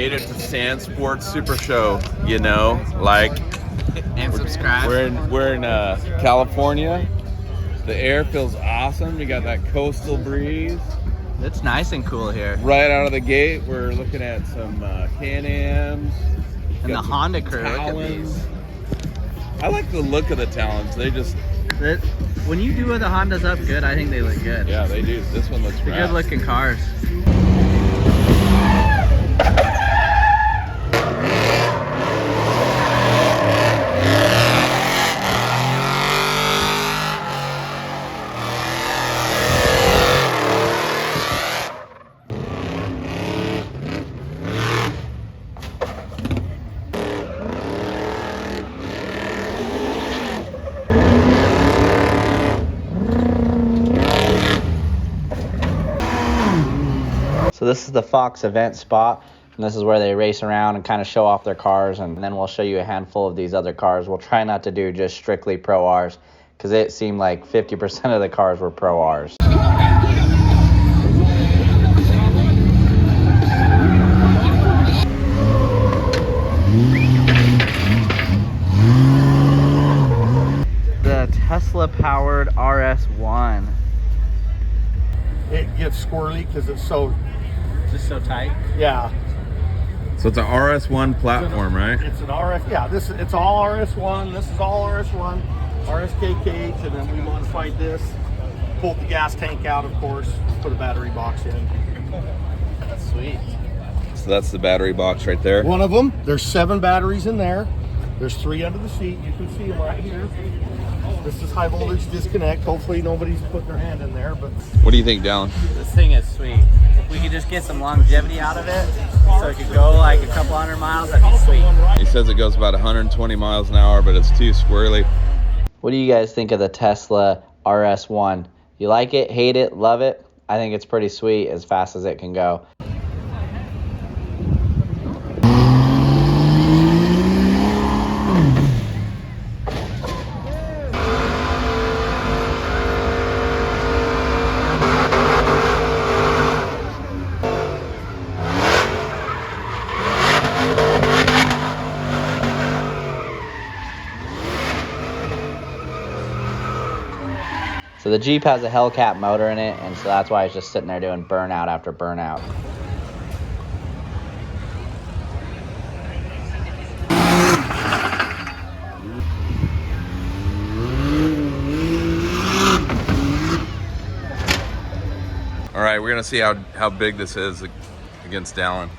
made it to Sand Sports Super Show, you know, like, and subscribe. We're in California. The air feels awesome. We got that coastal breeze. It's nice and cool here. Right out of the gate, we're looking at some CanAms. And the Honda crew, look at these. I like the look of the Talons. They just... When you do the Hondas up good, I think they look good. Yeah, they do. This one looks great. Good looking cars. So this is the Fox event spot, and this is where they race around and kind of show off their cars, and then we'll show you a handful of these other cars. We'll try not to do just strictly Pro Rs, because it seemed like 50% of the cars were Pro Rs. The Tesla powered RS1. It gets squirrely because it's so... Just so tight? Yeah. So it's an RS1 platform, right? It's an RS, yeah, it's all RS1, this is all RS1, RSK cage, and then we modified this, pulled the gas tank out, of course, put a battery box in. That's sweet. So that's the battery box right there. One of them, there's 7 batteries in there. There's 3 under the seat, you can see them right here. This is high voltage disconnect. Hopefully nobody's putting their hand in there, but... What do you think, Dallin? This thing is sweet. If we could just get some longevity out of it, so it could go like a couple hundred miles, that'd be sweet. He says it goes about 120 miles an hour, but it's too squirrely. What do you guys think of the Tesla RS1? You like it, hate it, love it? I think it's pretty sweet, as fast as it can go. So the Jeep has a Hellcat motor in it, and so that's why it's just sitting there doing burnout after burnout. All right, we're gonna see how big this is against Dallin.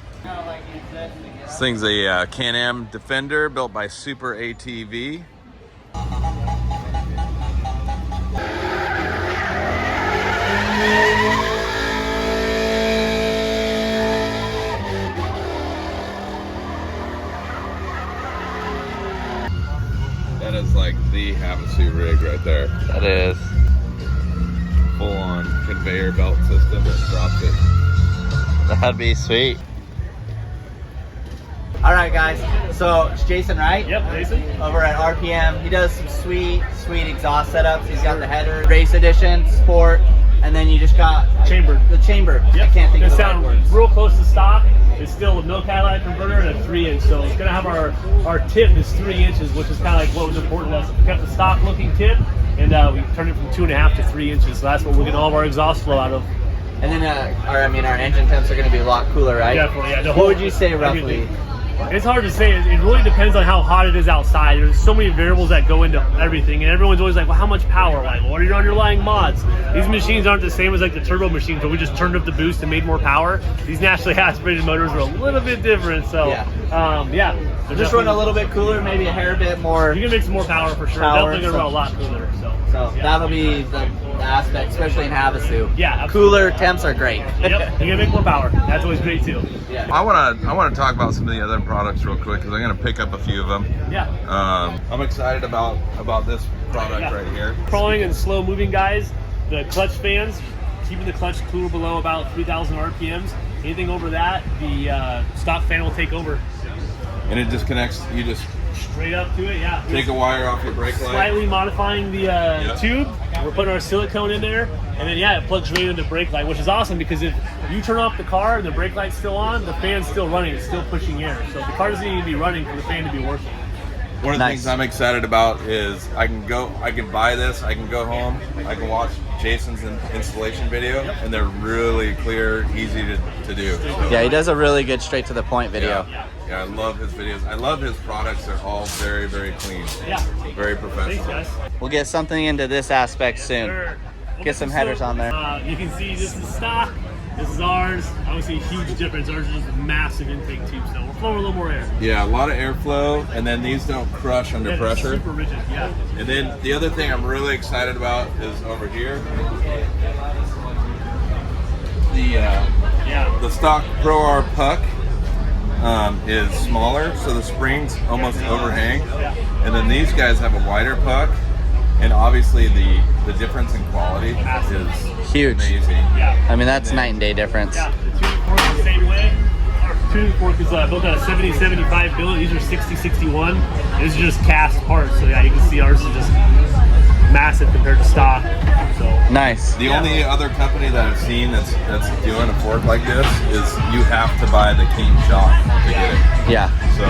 This thing's a CanAm Defender built by Super ATV. That is like the Havasu rig right there. That is. Full on conveyor belt system that drops it. That'd be sweet. All right, guys. So it's Jason, right? Yep, Jason. Over at RPM. He does some sweet exhaust setups. He's got the header, race edition, sport, and then you just got Chambered. The chamber. Yep. I can't think of the sound right words. real close to stock. It's still with no catalytic converter and a 3-inch. So it's gonna have our tip is 3 inches, which is kind of like what was important to us. We kept the stock looking tip, and we turned it from 2.5 to 3 inches. So that's what we're getting all of our exhaust flow out of. And then, our engine temps are going to be a lot cooler, right? Definitely, yeah. What would you say roughly? It's hard to say. It really depends on how hot it is outside. There's so many variables that go into everything, and everyone's always like, well, how much power? Like, what are your underlying mods? These machines aren't the same as like the turbo machines where we just turned up the boost and made more power. These naturally aspirated motors are a little bit different. So, yeah. Just run a little bit cooler, maybe a hair bit more. You can make some more power for sure. Definitely gonna run a lot cooler. So that'll be the aspect, especially in Havasu. Yeah, absolutely. Cooler temps are great. Yep, you can make more power. That's always great too. Yeah. I wanna talk about some of the other products real quick because I'm gonna pick up a few of them. Yeah. I'm excited about this product right here. Crawling and slow moving guys, the clutch fans, keeping the clutch cooler below about 3,000 RPMs. Anything over that, the stock fan will take over. And it just connects. You just Straight up to it, yeah. Take a wire off your brake light. Slightly modifying the tube. We're putting our silicone in there, and then yeah, it plugs right into the brake light, which is awesome because if you turn off the car and the brake light's still on, the fan's still running, it's still pushing air. So the car doesn't need to be running for the fan to be working. One of the things I'm excited about is I can buy this, I can go home, I can watch Jason's installation video, and they're really clear, easy to do. So, Yeah, he does a really good straight to the point video. Yeah, I love his videos. I love his products. They're all very, very clean. Yeah. Very professional. Thanks, guys. We'll get something into this aspect soon. Sure. Get some headers on there. You can see this is stock. This is ours. Obviously, a huge difference. Ours is just massive intake tubes now. We're flowing a little more air. Yeah, a lot of airflow, and then these don't crush under pressure. Super rigid, yeah. And then the other thing I'm really excited about is over here. The stock Pro R puck is smaller, so the springs almost overhang. And then these guys have a wider puck, and obviously the difference in quality is huge. Amazing. Yeah. I mean, that's night and day difference. Yeah, the tuning fork is the same way. Our tuning fork is built out of 70-75 billet. These are 60-61. These are just cast parts. So yeah, you can see ours is just massive compared to stock. So Nice. The only other company that I've seen that's doing a fork like this is you have to buy the King shock to get it. Yeah. So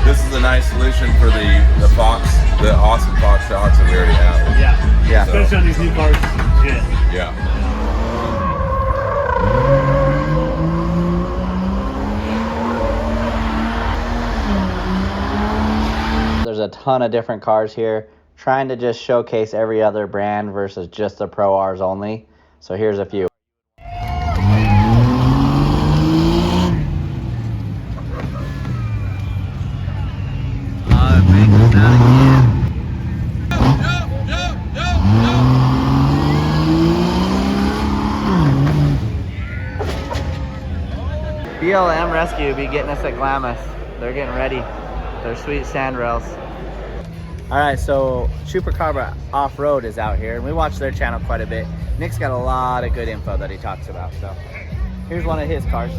this is a nice solution for the Fox, the awesome Fox shocks that we already have. Yeah. Yeah. Especially on these new cars. Yeah. Yeah. There's a ton of different cars here. Trying to just showcase every other brand versus just the Pro Rs only. So here's a few. BLM Rescue will be getting us at Glamis. They're getting ready. Their sweet sand rails. All right, so Supercar Off-Road is out here, and we watch their channel quite a bit. Nick's got a lot of good info that he talks about. So here's one of his cars.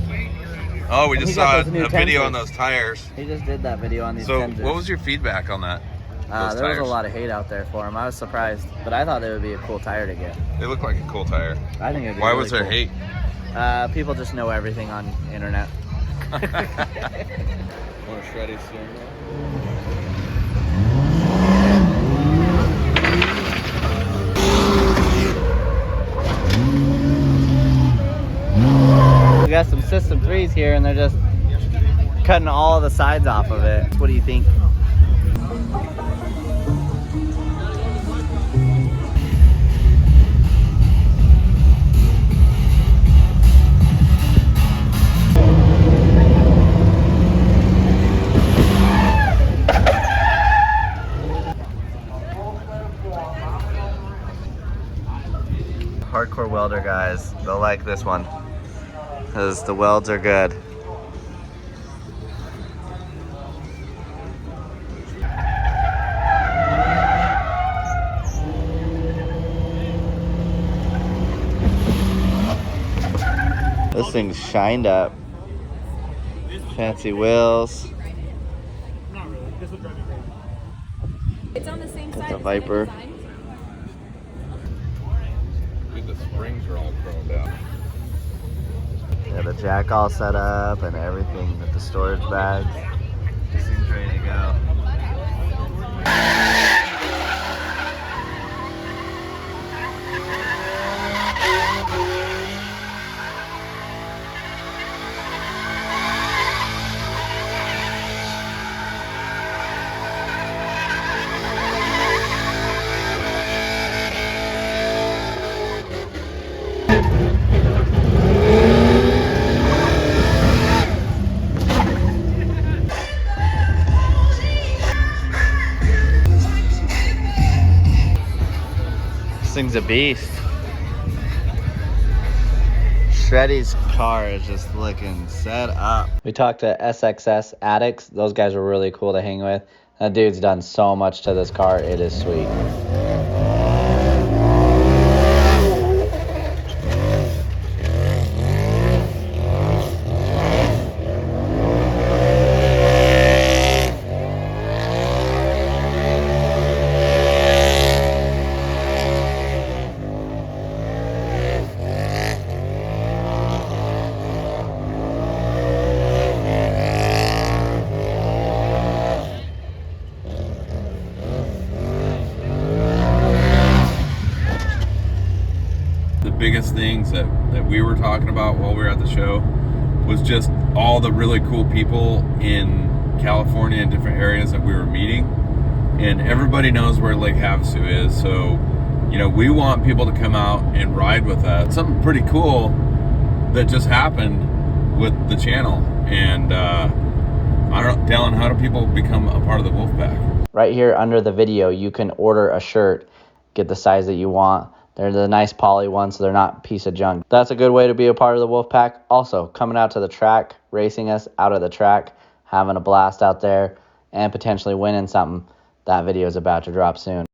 Oh, we just saw a new video Tensors. on those tires. He just did that video on these So Tensors. what was your feedback on that? There was a lot of hate out there for him. I was surprised, but I thought it would be a cool tire to get. They look like a cool tire. I think it'd be Why really was there cool. hate? People just know everything on internet. Want a shreddy steering wheel? We got some System 3s here, and they're just cutting all the sides off of it. What do you think? Hardcore welder guys, they'll like this one because the welds are good. This thing's shined up. Fancy wheels. Not really. This would drive me crazy. It's on the same side. The as Viper. design. Dude, the springs are all chromed out. Yeah, the jack all set up and everything with the storage bags. This thing's ready to go. This thing's a beast. Shreddy's car is just looking set up. We talked to SXS Addicts. Those guys were really cool to hang with. That dude's done so much to this car. It is sweet. biggest things that we were talking about while we were at the show was just all the really cool people in California and different areas that we were meeting. And everybody knows where Lake Havasu is, so you know, we want people to come out and ride with us. Something pretty cool that just happened with the channel. And I don't know, Dallin, how do people become a part of the Wolfpack? Right here under the video, you can order a shirt, get the size that you want. They're the nice poly ones, so they're not a piece of junk. That's a good way to be a part of the Wolfpack. Also, coming out to the track, racing us out of the track, having a blast out there, and potentially winning something. That video is about to drop soon.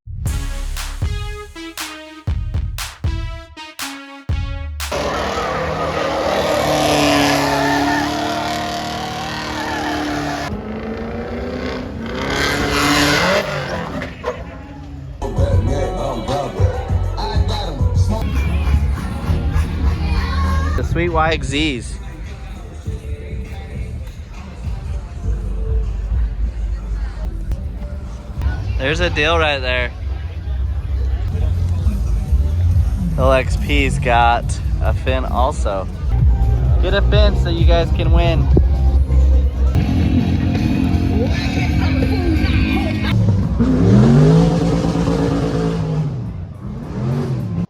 The Sweet YXZs. There's a deal right there. LXP's got a fin also. Get a fin so you guys can win.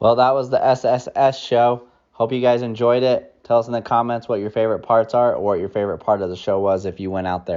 Well, that was the SSS show. Hope you guys enjoyed it. Tell us in the comments what your favorite parts are or what your favorite part of the show was if you went out there.